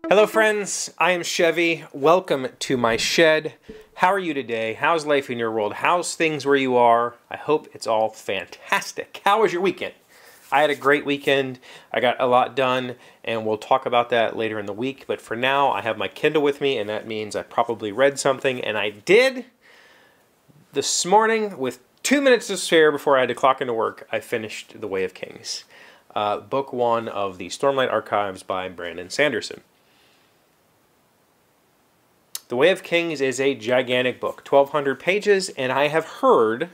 Hello friends, I am Chevee. Welcome to my shed. How are you today? How's life in your world? How's things where you are? I hope it's all fantastic. How was your weekend? I had a great weekend. I got a lot done, and we'll talk about that later in the week. But for now, I have my Kindle with me, and that means I probably read something, and I did. This morning, with 2 minutes to spare before I had to clock into work, I finished The Way of Kings, book 1 of the Stormlight Archives by Brandon Sanderson. The Way of Kings is a gigantic book, 1,200 pages, and I have heard,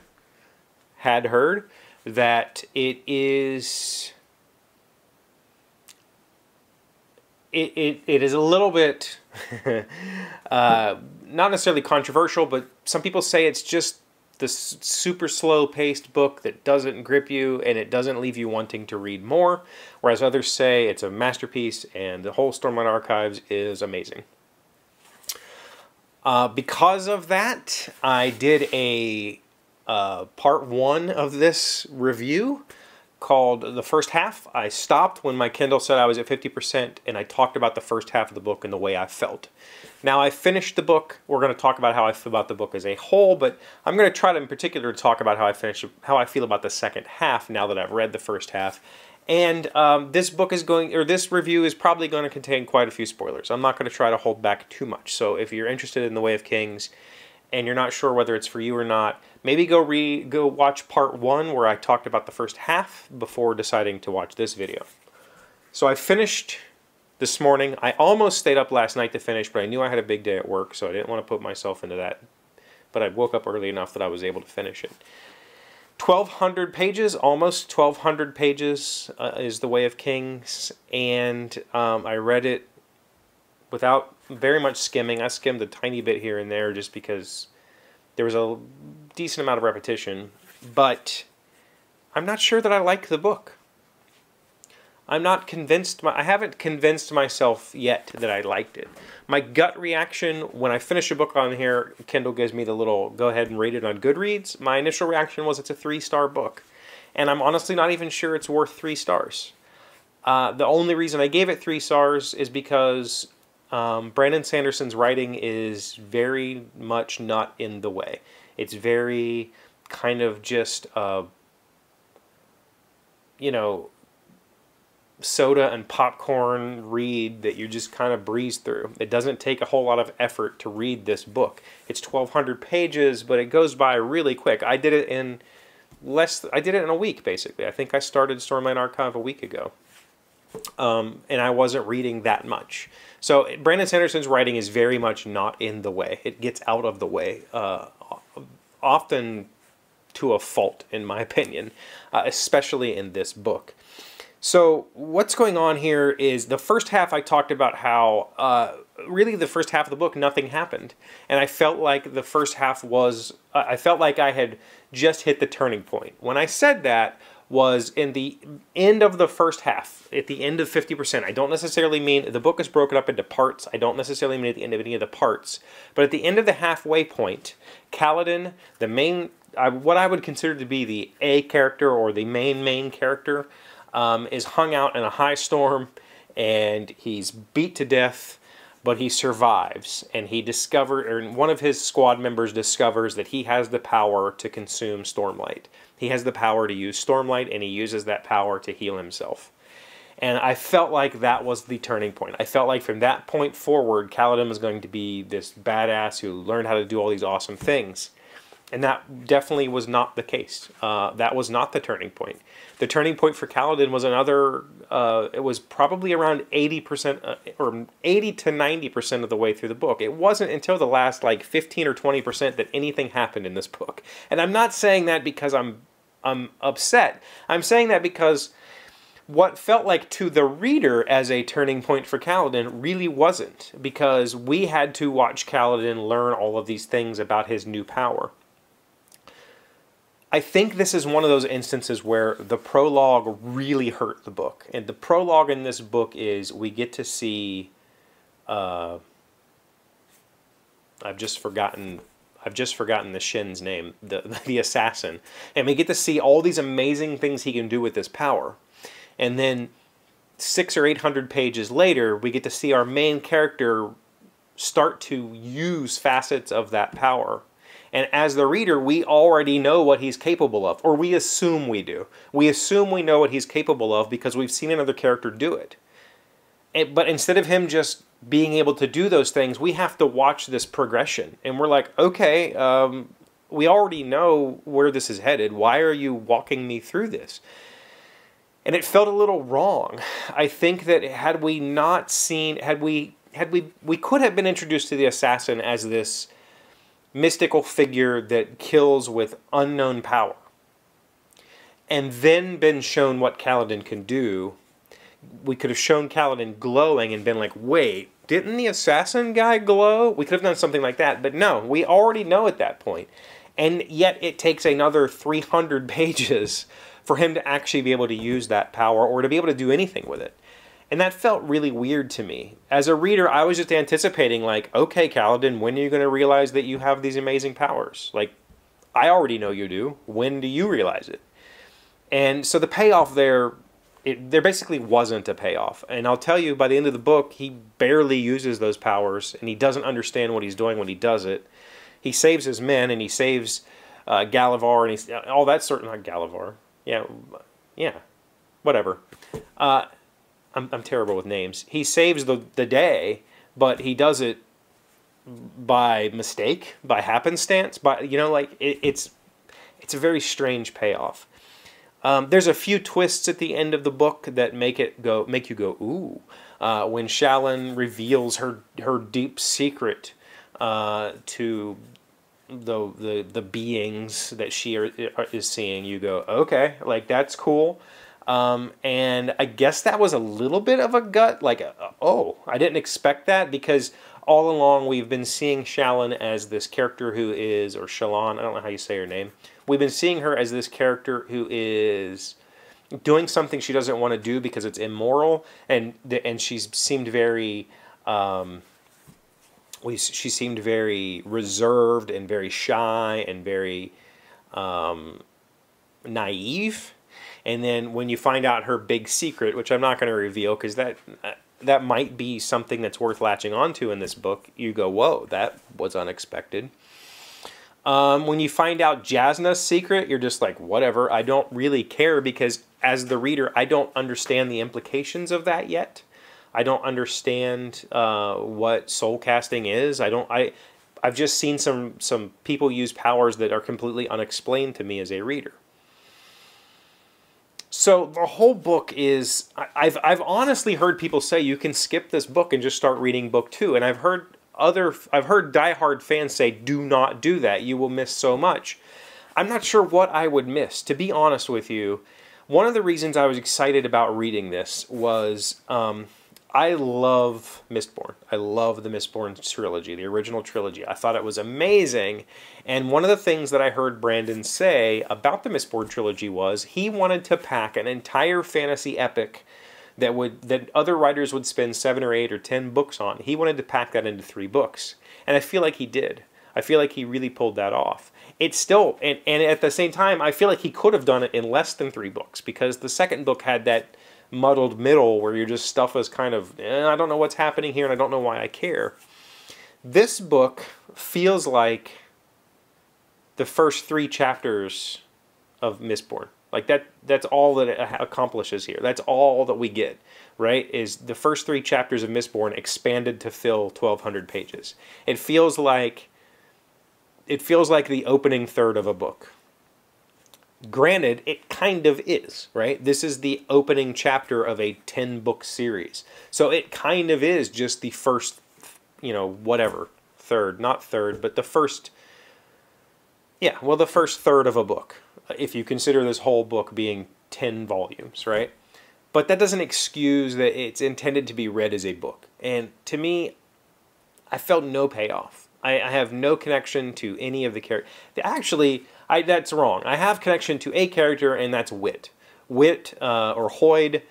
that it is a little bit, not necessarily controversial, but some people say it's just the super slow-paced book that doesn't grip you and it doesn't leave you wanting to read more, whereas others say it's a masterpiece and the whole Stormlight Archives is amazing. Because of that, I did a part 1 of this review called The First Half. I stopped when my Kindle said I was at 50%, and I talked about the first half of the book and the way I felt. Now I finished the book. We're going to talk about how I feel about the book as a whole, but I'm going to try to in particular talk about how I feel about the second half now that I've read the first half. And this review is probably going to contain quite a few spoilers. I'm not going to try to hold back too much. So if you're interested in The Way of Kings and you're not sure whether it's for you or not, maybe go watch part 1 where I talked about the first half before deciding to watch this video. So I finished this morning. I almost stayed up last night to finish, but I knew I had a big day at work, so I didn't want to put myself into that. But I woke up early enough that I was able to finish it. 1,200 pages, almost 1,200 pages is The Way of Kings, and I read it without very much skimming. I skimmed a tiny bit here and there just because there was a decent amount of repetition, but I'm not sure that I like the book. I'm not convinced. I haven't convinced myself yet that I liked it. My gut reaction when I finish a book on here, Kindle gives me the little go ahead and rate it on Goodreads. My initial reaction was it's a 3-star book, and I'm honestly not even sure it's worth 3 stars. The only reason I gave it 3 stars is because Brandon Sanderson's writing is very much not in the way. It's very kind of just, you know, soda and popcorn read that you just kind of breeze through. It doesn't take a whole lot of effort to read this book. It's 1,200 pages, but it goes by really quick. I did it in a week, basically. I think I started Stormlight Archive a week ago. And I wasn't reading that much. So Brandon Sanderson's writing is very much not in the way. It gets out of the way, often to a fault, in my opinion, especially in this book. So what's going on here is the first half I talked about how really the first half of the book nothing happened. And I felt like the first half was, I felt like I had just hit the turning point. When I said that was in the end of the first half, at the end of 50%. I don't necessarily mean the book is broken up into parts. I don't necessarily mean at the end of any of the parts. But at the end of the halfway point, Kaladin, the main, what I would consider to be the A character or the main character, is hung out in a high storm, and he's beat to death, but he survives. And one of his squad members discovers that he has the power to consume Stormlight. He has the power to use Stormlight, and he uses that power to heal himself. And I felt like that was the turning point. I felt like from that point forward, Kaladin was going to be this badass who learned how to do all these awesome things. And that definitely was not the case. That was not the turning point. The turning point for Kaladin was another, it was probably around 80% or 80 to 90% of the way through the book. It wasn't until the last like 15 or 20% that anything happened in this book. And I'm not saying that because I'm upset. I'm saying that because what felt like to the reader as a turning point for Kaladin really wasn't, because we had to watch Kaladin learn all of these things about his new power. I think this is one of those instances where the prologue really hurt the book. And the prologue in this book is we get to see... I've just forgotten I've just forgotten the Shin's name, the assassin. And we get to see all these amazing things he can do with this power. And then 600 or 800 pages later, we get to see our main character start to use facets of that power. And as the reader, we already know what he's capable of, or we assume we do. We assume we know what he's capable of because we've seen another character do it. But instead of him just being able to do those things, we have to watch this progression. And we're like, okay, we already know where this is headed. Why are you walking me through this? And it felt a little wrong. I think that had we not seen, we could have been introduced to the assassin as this mystical figure that kills with unknown power, and then been shown what Kaladin can do. We could have shown Kaladin glowing and been like, wait, didn't the assassin guy glow? We could have done something like that, but no, we already know at that point. And yet it takes another 300 pages for him to actually be able to use that power or to be able to do anything with it. And that felt really weird to me. As a reader, I was just anticipating, like, okay, Kaladin, when are you going to realize that you have these amazing powers? Like, I already know you do. When do you realize it? And so the payoff there, there basically wasn't a payoff. And I'll tell you, by the end of the book, he barely uses those powers, and he doesn't understand what he's doing when he does it. He saves his men, and he saves Galavar, and he's all that sort of, not Galavar. Yeah, whatever. I'm terrible with names. He saves the day, but he does it by mistake, by happenstance, by, you know, like, it's a very strange payoff. There's a few twists at the end of the book that make you go, ooh. When Shallan reveals her deep secret to the beings that she is seeing, you go, okay, like, that's cool. And I guess that was a little bit of a gut, like, oh, I didn't expect that, because all along we've been seeing Shallan as this character who is, or Shallan, I don't know how you say her name. We've been seeing her as this character who is doing something she doesn't want to do because it's immoral, and she's seemed very, she seemed very reserved and very shy and very naive. And then when you find out her big secret, which I'm not going to reveal because that might be something that's worth latching onto in this book, you go, whoa, that was unexpected. When you find out Jasna's secret, you're just like, whatever, I don't really care, because as the reader, I don't understand the implications of that yet. I don't understand what soul casting is. I've just seen some people use powers that are completely unexplained to me as a reader. So the whole book is, I've honestly heard people say you can skip this book and just start reading book 2, and I've heard diehard fans say do not do that. You will miss so much. I'm not sure what I would miss, to be honest with you. One of the reasons I was excited about reading this was I love Mistborn. I love the Mistborn trilogy, the original trilogy. I thought it was amazing. And one of the things that I heard Brandon say about the Mistborn trilogy was he wanted to pack an entire fantasy epic that other writers would spend 7 or 8 or 10 books on. He wanted to pack that into 3 books. And I feel like he did. I feel like he really pulled that off. It's still, and at the same time, I feel like he could have done it in less than 3 books, because the second book had that muddled middle where your just stuff is kind of, I don't know what's happening here and I don't know why I care. This book feels like the first 3 chapters of Mistborn. Like that's all that it accomplishes here. That's all that we get, right? Is the first 3 chapters of Mistborn expanded to fill 1,200 pages. It feels like the opening third of a book. Granted, it kind of is, right? This is the opening chapter of a 10-book series. So it kind of is just the first, whatever, third, not third, but the first, the first third of a book, if you consider this whole book being 10 volumes, right? But that doesn't excuse that it's intended to be read as a book. And to me, I felt no payoff. I have no connection to any of the characters. Actually, that's wrong. I have connection to a character, and that's Wit. Wit, or Hoyd,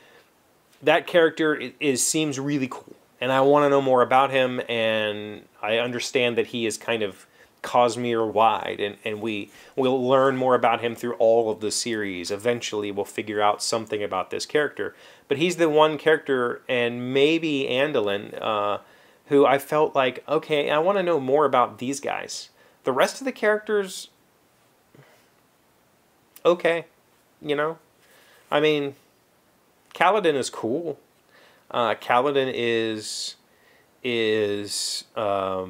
that character seems really cool. And I want to know more about him, and I understand that he is kind of Cosmere wide, and we'll learn more about him through all of the series. Eventually we'll figure out something about this character, but he's the one character, and maybe Andolin, who I felt like, okay, I want to know more about these guys. The rest of the characters, okay, you know, I mean, Kaladin is cool. Kaladin is a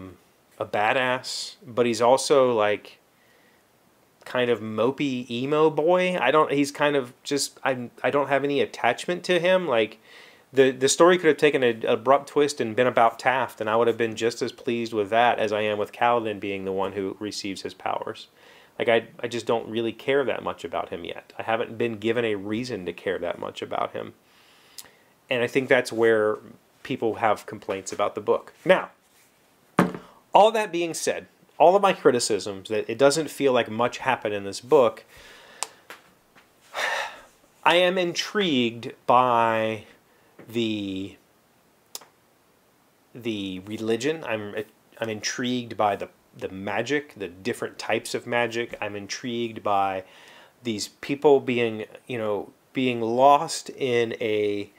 badass, but he's also like kind of mopey emo boy. He's kind of just, I don't have any attachment to him. Like the story could have taken an abrupt twist and been about Taft, and I would have been just as pleased with that as I am with Kaladin being the one who receives his powers. Like I just don't really care that much about him yet. I haven't been given a reason to care that much about him. And I think that's where people have complaints about the book. Now, all that being said, all of my criticisms that it doesn't feel like much happened in this book, I am intrigued by the religion. I'm intrigued by the magic, the different types of magic. I'm intrigued by these people being lost in a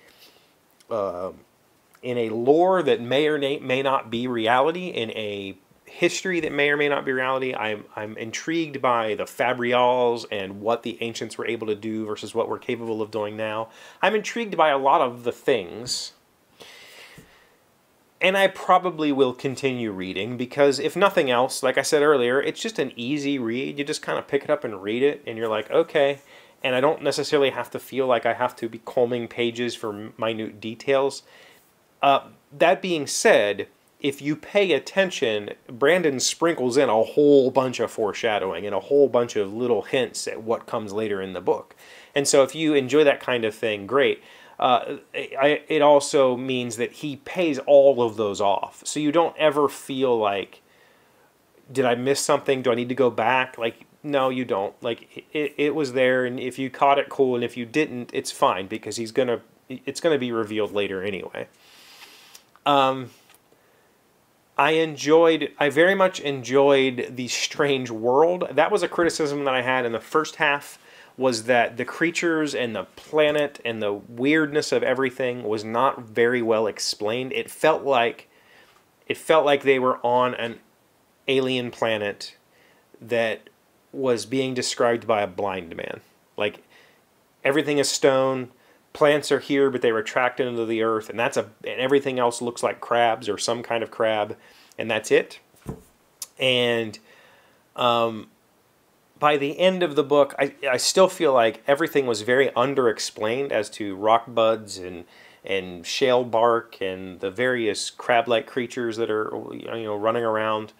lore that may or may not be reality, in a history that may or may not be reality. I'm intrigued by the Fabrials and what the ancients were able to do versus what we're capable of doing now. I'm intrigued by a lot of the things. And I probably will continue reading because, if nothing else, like I said earlier, it's just an easy read. You just kind of pick it up and read it, and you're like, okay. And I don't necessarily have to feel like I have to be combing pages for minute details. That being said, if you pay attention, Brandon sprinkles in a whole bunch of foreshadowing and a whole bunch of little hints at what comes later in the book. And so if you enjoy that kind of thing, great. It also means that he pays all of those off. So you don't ever feel like, did I miss something? Do I need to go back? Like, no, you don't. Like, it was there, and if you caught it, cool, and if you didn't, it's fine, because it's gonna be revealed later anyway. I very much enjoyed the strange world. That was a criticism that I had in the first half, was that the creatures and the planet and the weirdness of everything was not very well explained. It felt like they were on an alien planet that was being described by a blind man. Like, everything is stone, plants are here, but they retract into the earth, and everything else looks like crabs or some kind of crab, and that's it. And by the end of the book, I still feel like everything was very underexplained as to rock buds and shale bark and the various crab-like creatures that are running around.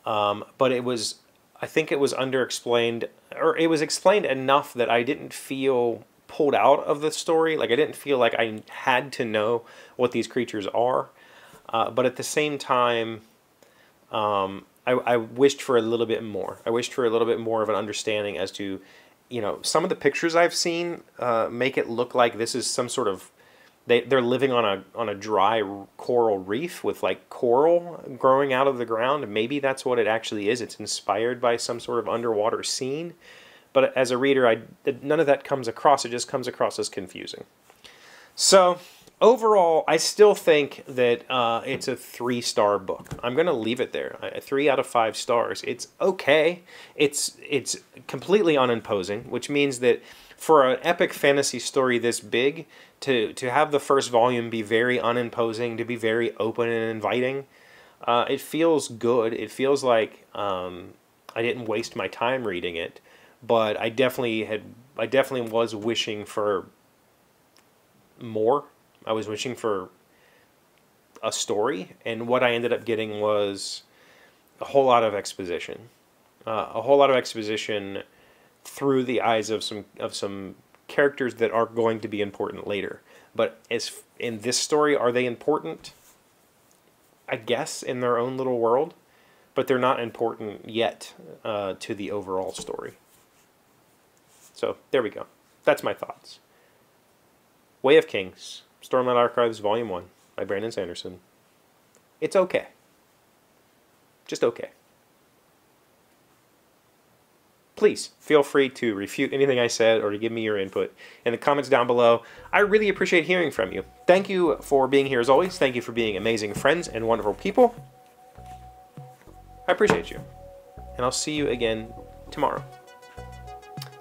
But I think it was underexplained, or it was explained enough that I didn't feel pulled out of the story. Like, I didn't feel like I had to know what these creatures are. But at the same time, I wished for a little bit more. I wished for a little bit more of an understanding as to, some of the pictures I've seen make it look like this is some sort of, they're living on a dry coral reef with like coral growing out of the ground. Maybe that's what it actually is. It's inspired by some sort of underwater scene. But as a reader, none of that comes across. It just comes across as confusing. So overall, I still think that it's a 3-star book. I'm going to leave it there. 3 out of 5 stars. It's okay. It's completely unimposing, which means that for an epic fantasy story this big, to have the first volume be very unimposing, to be very open and inviting, it feels good. It feels like I didn't waste my time reading it, but I definitely was wishing for more. I was wishing for a story, and what I ended up getting was a whole lot of exposition. A whole lot of exposition through the eyes of some characters that are going to be important later. But as in this story, are they important? I guess in their own little world, but they're not important yet to the overall story. So there we go. That's my thoughts. Way of Kings, Stormlight Archives, Volume 1, by Brandon Sanderson. It's okay. Just okay. please feel free to refute anything I said or to give me your input in the comments down below. I really appreciate hearing from you. Thank you for being here as always. Thank you for being amazing friends and wonderful people. I appreciate you. And I'll see you again tomorrow.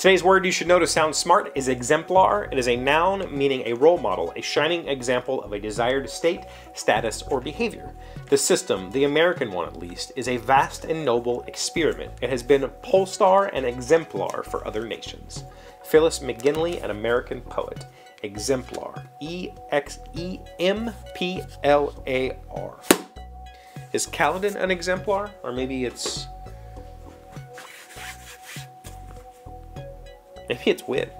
Today's word you should know to sound smart is exemplar. It is a noun meaning a role model, a shining example of a desired state, status, or behavior. The system, the American one at least, is a vast and noble experiment. It has been polestar and exemplar for other nations. Phyllis McGinley, an American poet. Exemplar. E-X-E-M-P-L-A-R. Is Kaladin an exemplar? Or maybe it's... Maybe it's Wit.